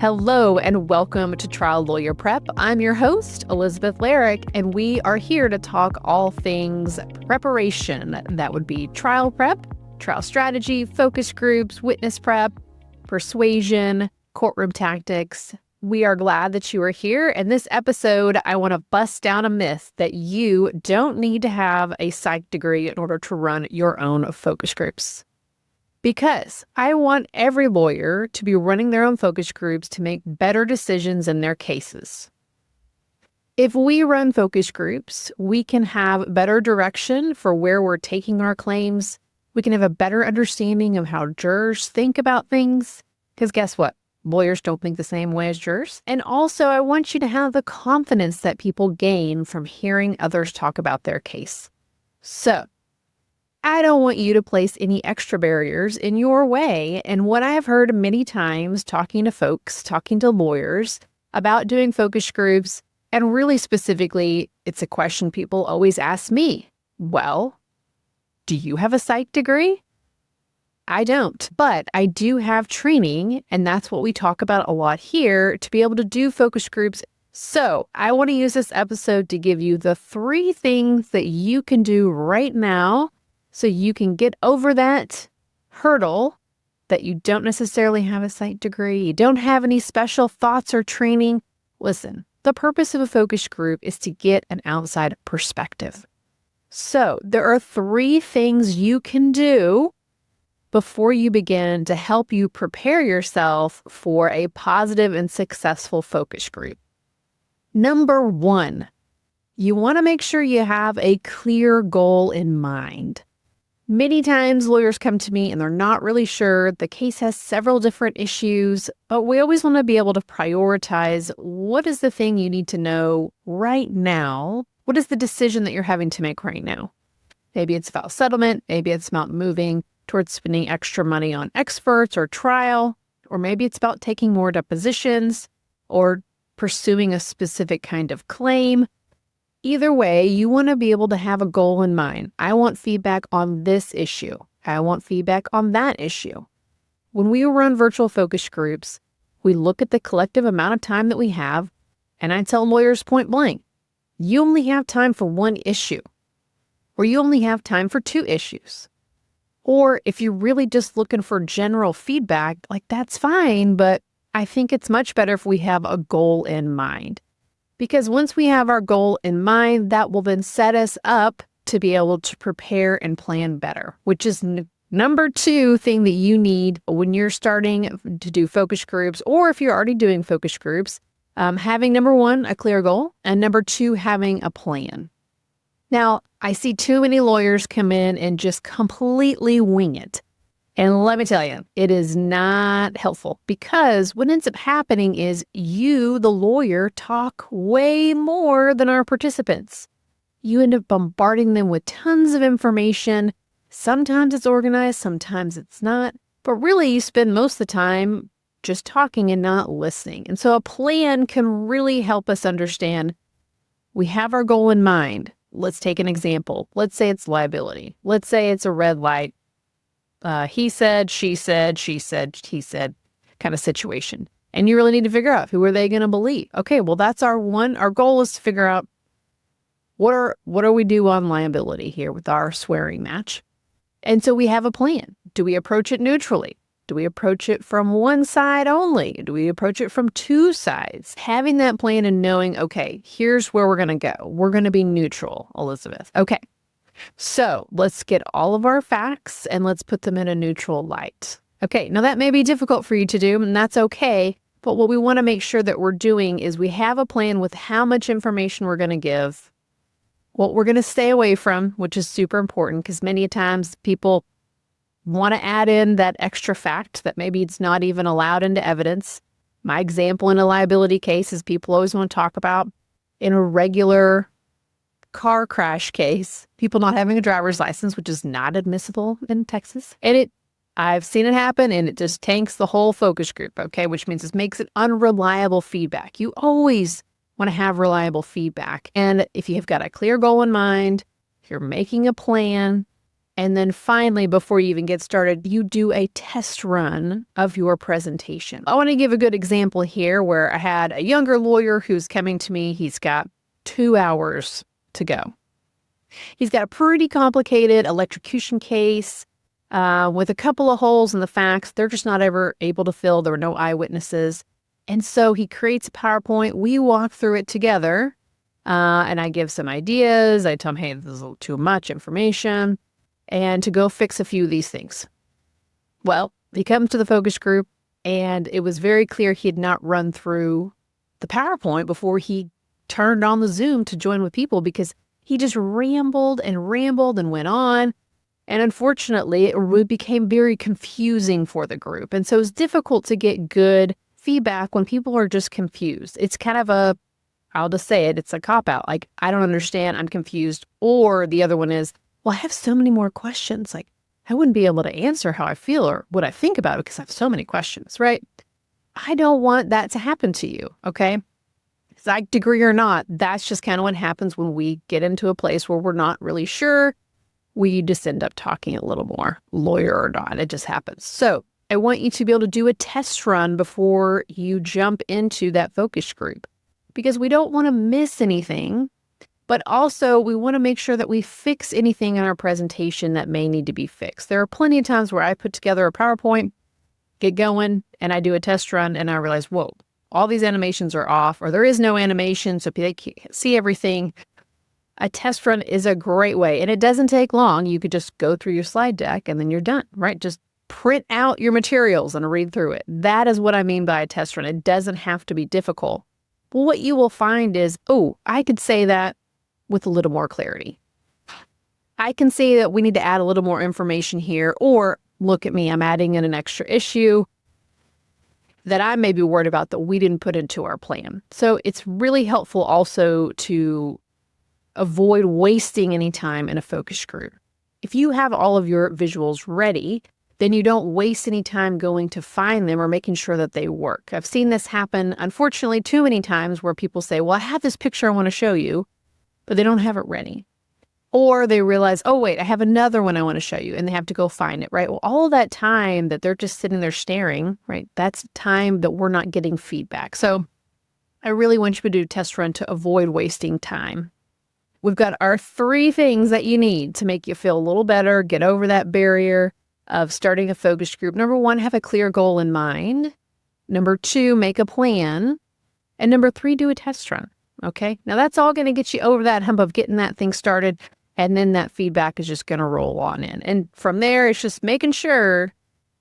Hello and welcome to Trial Lawyer Prep. I'm your host, Elizabeth Larrick, and we are here to talk all things preparation. That would be trial prep, trial strategy, focus groups, witness prep, persuasion, courtroom tactics. We are glad that you are here. In this episode, I want to bust down a myth that you don't need to have a psych degree in order to run your own focus groups. Because I want every lawyer to be running their own focus groups to make better decisions in their cases. If we run focus groups, we can have better direction for where we're taking our claims. We can have a better understanding of how jurors think about things. Because guess what? Lawyers don't think the same way as jurors. And also, I want you to have the confidence that people gain from hearing others talk about their case. So, I don't want you to place any extra barriers in your way. And what I have heard many times talking to folks, talking to lawyers about doing focus groups, and really specifically, it's a question people always ask me. Well, do you have a psych degree? I don't, but I do have training, and that's what we talk about a lot here, to be able to do focus groups. So I want to use this episode to give you the 3 things that you can do right now so you can get over that hurdle that you don't necessarily have a psych degree, you don't have any special thoughts or training. Listen, the purpose of a focus group is to get an outside perspective. So there are 3 things you can do before you begin to help you prepare yourself for a positive and successful focus group. Number 1, you want to make sure you have a clear goal in mind. Many times lawyers come to me and they're not really sure. The case has several different issues, but we always want to be able to prioritize what is the thing you need to know right now. What is the decision that you're having to make right now? Maybe it's about settlement. Maybe it's about moving towards spending extra money on experts or trial, or maybe it's about taking more depositions or pursuing a specific kind of claim. Either way, you want to be able to have a goal in mind. I want feedback on this issue. I want feedback on that issue. When we run virtual focus groups, we look at the collective amount of time that we have, and I tell lawyers point blank, you only have time for 1 issue, or you only have time for 2 issues. Or if you're really just looking for general feedback, that's fine, but I think it's much better if we have a goal in mind. Because once we have our goal in mind, that will then set us up to be able to prepare and plan better, which is number 2 thing that you need when you're starting to do focus groups, or if you're already doing focus groups, having number 1, a clear goal, and number 2, having a plan. Now, I see too many lawyers come in and just completely wing it. And let me tell you, it is not helpful, because what ends up happening is you, the lawyer, talk way more than our participants. You end up bombarding them with tons of information. Sometimes it's organized, sometimes it's not. But really, you spend most of the time just talking and not listening. And so a plan can really help us understand we have our goal in mind. Let's take an example. Let's say it's liability. Let's say it's a red light. He said, she said, she said, he said kind of situation. And you really need to figure out, who are they going to believe? Okay, well, that's our goal is to figure out what do we do on liability here with our swearing match? And so we have a plan. Do we approach it neutrally? Do we approach it from one side only? Do we approach it from 2 sides? Having that plan and knowing, okay, here's where we're going to go. We're going to be neutral, Elizabeth. Okay. So let's get all of our facts and let's put them in a neutral light. Okay, now that may be difficult for you to do, and that's okay. But what we want to make sure that we're doing is we have a plan with how much information we're going to give, what we're going to stay away from, which is super important, because many times people want to add in that extra fact that maybe it's not even allowed into evidence. My example in a liability case is people always want to talk about in a regular car crash case, people not having a driver's license, which is not admissible in Texas. And I've seen it happen, and it just tanks the whole focus group, okay? Which means it makes it unreliable feedback. You always want to have reliable feedback. And if you've got a clear goal in mind, you're making a plan, And then finally, before you even get started, you do a test run of your presentation. I want to give a good example here where I had a younger lawyer who's coming to me. He's got 2 hours to go. He's got a pretty complicated electrocution case with a couple of holes in the facts. They're just not ever able to fill. There were no eyewitnesses. And so he creates a PowerPoint. We walk through it together and I give some ideas. I tell him, hey, this is a little too much information, and to go fix a few of these things. Well, he comes to the focus group and it was very clear he had not run through the PowerPoint before he turned on the Zoom to join with people, because he just rambled and went on. And unfortunately, it became very confusing for the group. And so it's difficult to get good feedback when people are just confused. It's kind of I'll just say it, it's a cop-out. Like, I don't understand, I'm confused. Or the other one is, well, I have so many more questions. Like, I wouldn't be able to answer how I feel or what I think about it because I have so many questions, right? I don't want that to happen to you, okay? Psych degree or not, that's just kind of what happens when we get into a place where we're not really sure. We just end up talking a little more, lawyer or not. It just happens. So I want you to be able to do a test run before you jump into that focus group, because we don't want to miss anything, but also we want to make sure that we fix anything in our presentation that may need to be fixed. There are plenty of times where I put together a PowerPoint, get going, and I do a test run, and I realize, whoa, all these animations are off, or there is no animation, so they can't see everything. A test run is a great way, and it doesn't take long. You could just go through your slide deck, and then you're done, right? Just print out your materials and read through it. That is what I mean by a test run. It doesn't have to be difficult. Well, what you will find is, oh, I could say that with a little more clarity. I can see that we need to add a little more information here, or look at me, I'm adding in an extra issue that I may be worried about that we didn't put into our plan. So it's really helpful also to avoid wasting any time in a focus group. If you have all of your visuals ready, then you don't waste any time going to find them or making sure that they work. I've seen this happen, unfortunately, too many times where people say, well, I have this picture I want to show you, but they don't have it ready. Or they realize, oh, wait, I have another one I want to show you, and they have to go find it, right? Well, all that time that they're just sitting there staring, right, that's time that we're not getting feedback. So I really want you to do a test run to avoid wasting time. We've got our 3 things that you need to make you feel a little better, get over that barrier of starting a focus group. Number 1, have a clear goal in mind. Number 2, make a plan. And number 3, do a test run. Okay, now that's all going to get you over that hump of getting that thing started. And then that feedback is just going to roll on in. And from there, it's just making sure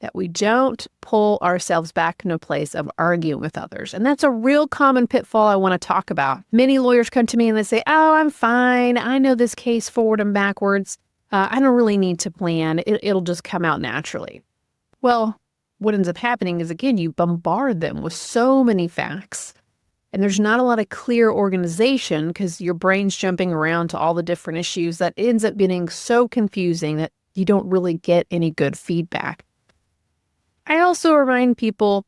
that we don't pull ourselves back into a place of arguing with others. And that's a real common pitfall I want to talk about. Many lawyers come to me and they say, oh, I'm fine. I know this case forward and backwards. I don't really need to plan. It'll just come out naturally. Well, what ends up happening is, again, you bombard them with so many facts. And there's not a lot of clear organization because your brain's jumping around to all the different issues that ends up getting so confusing that you don't really get any good feedback. I also remind people,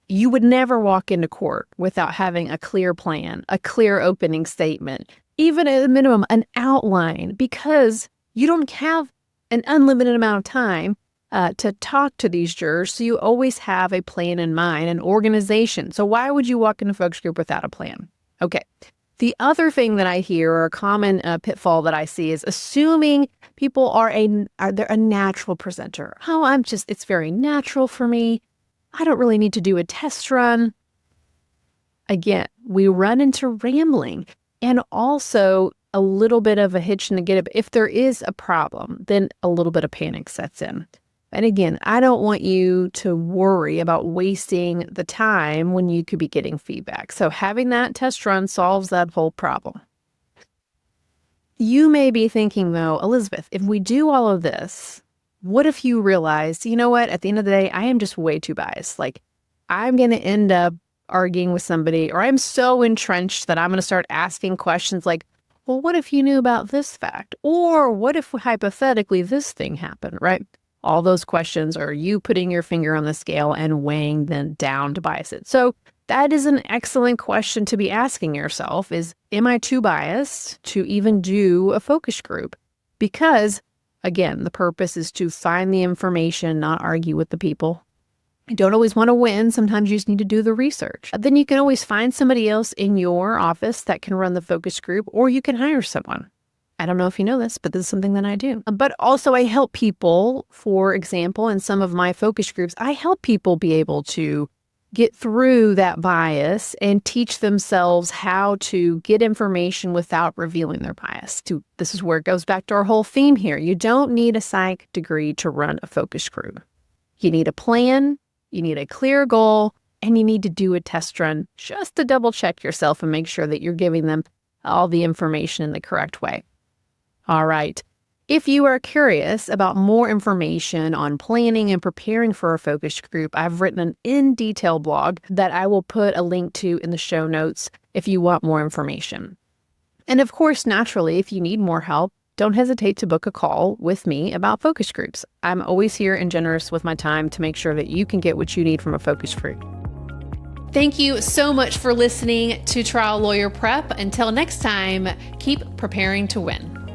you would never walk into court without having a clear plan, a clear opening statement, even at a minimum, an outline, because you don't have an unlimited amount of time to talk to these jurors, so you always have a plan in mind, an organization. So why would you walk into a focus group without a plan? Okay. The other thing that I hear, or a common pitfall that I see, is assuming people they're a natural presenter. Oh, it's very natural for me. I don't really need to do a test run. Again, we run into rambling and also a little bit of a hitch in the get. If there is a problem, then a little bit of panic sets in. And again, I don't want you to worry about wasting the time when you could be getting feedback. So having that test run solves that whole problem. You may be thinking, though, Elizabeth, if we do all of this, what if you realize, you know what, at the end of the day, I am just way too biased. Like, I'm going to end up arguing with somebody, or I'm so entrenched that I'm going to start asking questions like, well, what if you knew about this fact? Or what if hypothetically this thing happened, right? All those questions are you putting your finger on the scale and weighing them down to bias it. So that is an excellent question to be asking yourself is, am I too biased to even do a focus group? Because Again, the purpose is to find the information, not argue with the people. You don't always want to win. Sometimes you just need to do the research. Then you can always find somebody else in your office that can run the focus group, or you can hire someone. I don't know if you know this, but this is something that I do. But also I help people, for example, in some of my focus groups, I help people be able to get through that bias and teach themselves how to get information without revealing their bias. This is where it goes back to our whole theme here. You don't need a psych degree to run a focus group. You need a plan, you need a clear goal, and you need to do a test run just to double check yourself and make sure that you're giving them all the information in the correct way. All right. If you are curious about more information on planning and preparing for a focus group, I've written an in-detail blog that I will put a link to in the show notes if you want more information. And of course, naturally, if you need more help, don't hesitate to book a call with me about focus groups. I'm always here and generous with my time to make sure that you can get what you need from a focus group. Thank you so much for listening to Trial Lawyer Prep. Until next time, keep preparing to win.